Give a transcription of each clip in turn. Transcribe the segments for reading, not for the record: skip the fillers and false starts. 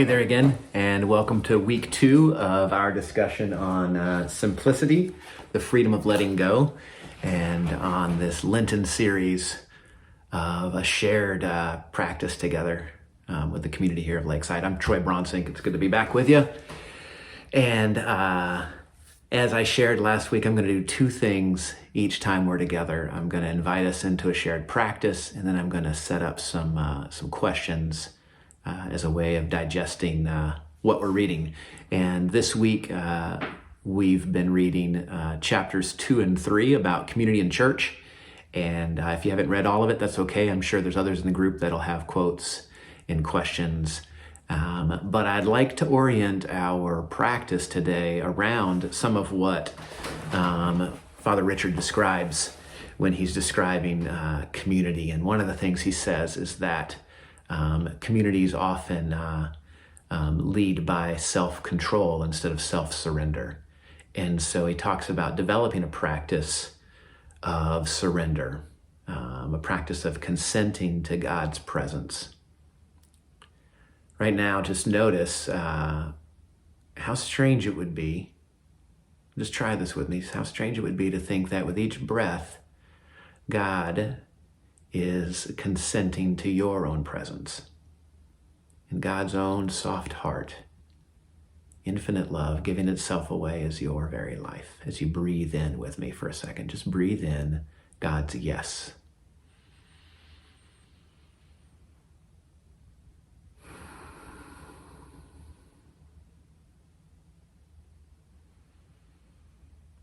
Hey there again, and welcome to week 2 of our discussion on simplicity, the freedom of letting go, and on this Lenten series of a shared practice together with the community here of Lakeside. I'm Troy Bronsink. It's good to be back with you. And as I shared last week, I'm going to do 2 things each time we're together. I'm going to invite us into a shared practice, and then I'm going to set up some questions as a way of digesting what we're reading. And this week, we've been reading chapters 2 and 3 about community and church. And if you haven't read all of it, that's okay. I'm sure there's others in the group that'll have quotes and questions. But I'd like to orient our practice today around some of what Father Richard describes when he's describing community. And one of the things he says is that communities often lead by self-control instead of self-surrender. And so he talks about developing a practice of surrender, a practice of consenting to God's presence. Right now, just notice how strange it would be, just try this with me, how strange it would be to think that with each breath, God is consenting to your own presence. In God's own soft heart, infinite love, giving itself away as your very life. As you breathe in with me for a second, just breathe in God's yes.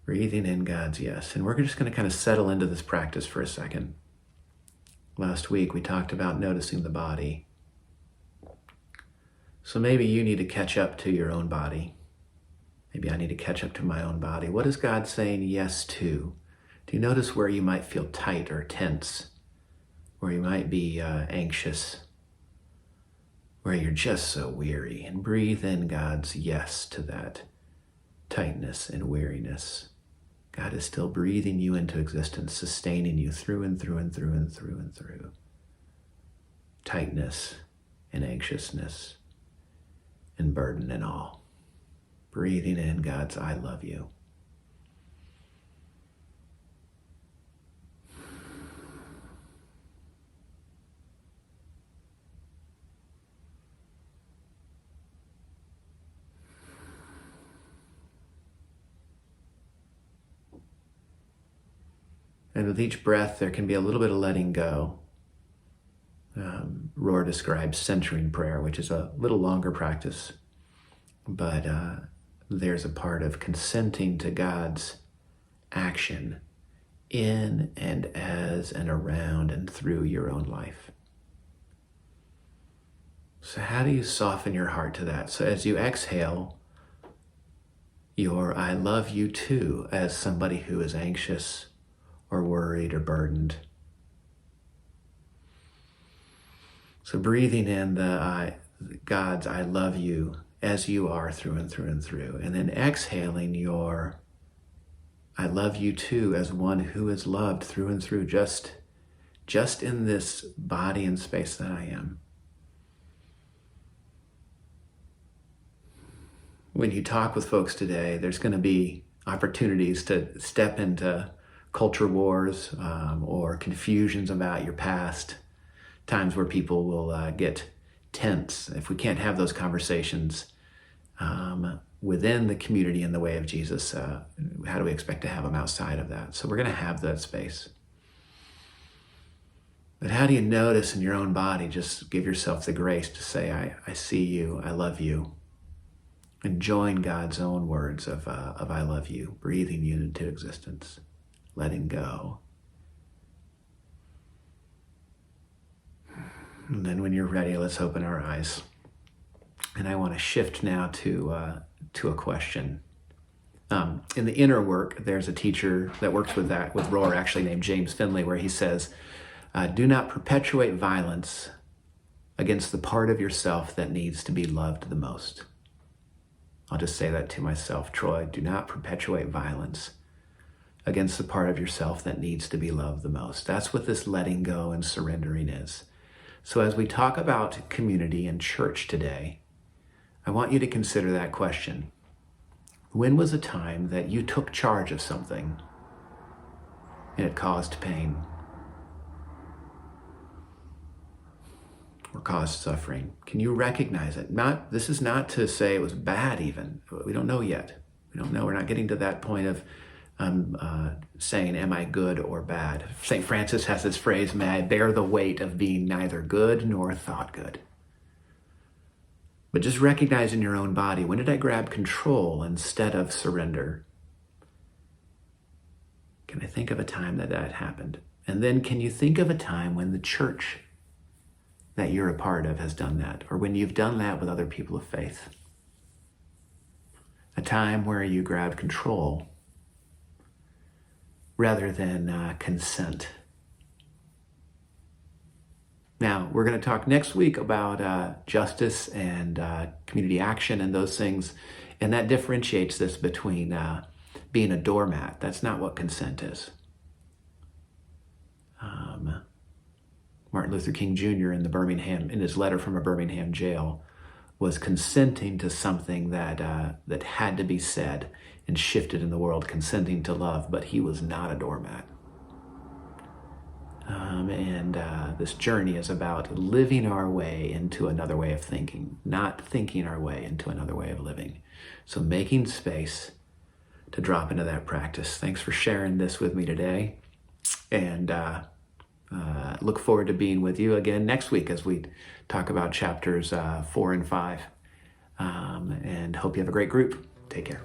Breathing in God's yes. And we're just going to kind of settle into this practice for a second. Last week, we talked about noticing the body. So maybe you need to catch up to your own body. Maybe I need to catch up to my own body. What is God saying yes to? Do you notice where you might feel tight or tense? Where you might be anxious? Where you're just so weary? And breathe in God's yes to that tightness and weariness. God is still breathing you into existence, sustaining you through and through and through and through and through. Tightness and anxiousness and burden and all. Breathing in God's I love you. And with each breath, there can be a little bit of letting go. Rohr describes centering prayer, which is a little longer practice, but there's a part of consenting to God's action in and as and around and through your own life. So how do you soften your heart to that? So as you exhale, your I love you too, as somebody who is anxious or worried or burdened. So breathing in God's I love you as you are through and through and through. And then exhaling your I love you too as one who is loved through and through, just in this body and space that I am. When you talk with folks today, there's going to be opportunities to step into culture wars or confusions about your past, times where people will get tense. If we can't have those conversations within the community in the way of Jesus, how do we expect to have them outside of that? So we're going to have that space. But how do you notice in your own body, just give yourself the grace to say, I see you, I love you, and join God's own words of I love you, breathing you into existence. Letting go. And then when you're ready, let's open our eyes. And I want to shift now to a question. In the inner work, there's a teacher that works with Rohr, actually named James Finley, where he says, do not perpetuate violence against the part of yourself that needs to be loved the most. I'll just say that to myself, Troy, do not perpetuate violence against the part of yourself that needs to be loved the most. That's what this letting go and surrendering is. So as we talk about community and church today, I want you to consider that question. When was a time that you took charge of something and it caused pain or caused suffering? Can you recognize it? This is not to say it was bad even. We don't know yet. We don't know. We're not getting to that point of saying, am I good or bad? St. Francis has this phrase, may I bear the weight of being neither good nor thought good. But just recognize in your own body, when did I grab control instead of surrender? Can I think of a time that happened? And then can you think of a time when the church that you're a part of has done that, or when you've done that with other people of faith? A time where you grabbed control rather than consent. Now, we're going to talk next week about justice and community action and those things, and that differentiates this between being a doormat. That's not what consent is. Martin Luther King Jr. in his letter from a Birmingham jail, was consenting to something that had to be said and shifted in the world, consenting to love, but he was not a doormat. This journey is about living our way into another way of thinking, not thinking our way into another way of living. So making space to drop into that practice. Thanks for sharing this with me today. And look forward to being with you again next week as we talk about chapters 4 and 5. And hope you have a great group. Take care.